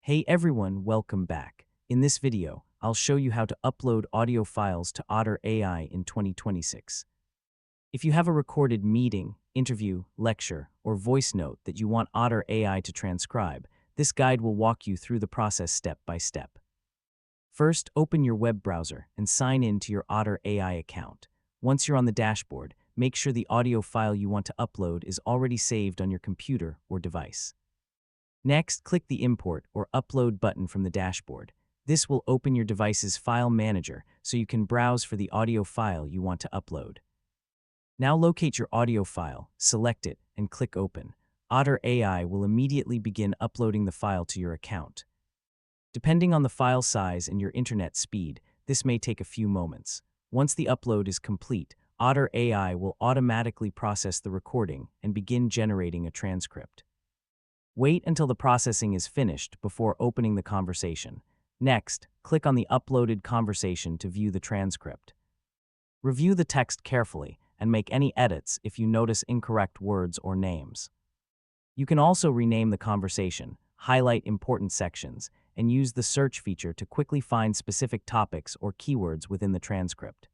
Hey everyone, welcome back. In this video, I'll show you how to upload audio files to Otter AI in 2026. If you have a recorded meeting, interview, lecture, or voice note that you want Otter AI to transcribe, this guide will walk you through the process step by step. First, open your web browser and sign in to your Otter AI account. Once you're on the dashboard, make sure the audio file you want to upload is already saved on your computer or device. Next, click the Import or Upload button from the dashboard. This will open your device's file manager so you can browse for the audio file you want to upload. Now locate your audio file, select it, and click Open. Otter AI will immediately begin uploading the file to your account. Depending on the file size and your internet speed, this may take a few moments. Once the upload is complete, Otter AI will automatically process the recording and begin generating a transcript. Wait until the processing is finished before opening the conversation. Next, click on the uploaded conversation to view the transcript. Review the text carefully and make any edits if you notice incorrect words or names. You can also rename the conversation, highlight important sections, and use the search feature to quickly find specific topics or keywords within the transcript.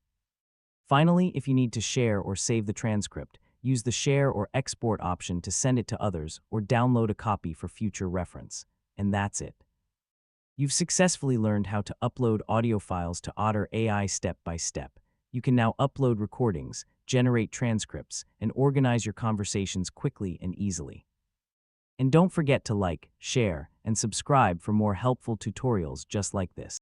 Finally, if you need to share or save the transcript, use the share or export option to send it to others or download a copy for future reference. And that's it. You've successfully learned how to upload audio files to Otter AI step by step. You can now upload recordings, generate transcripts, and organize your conversations quickly and easily. And don't forget to like, share, and subscribe for more helpful tutorials just like this.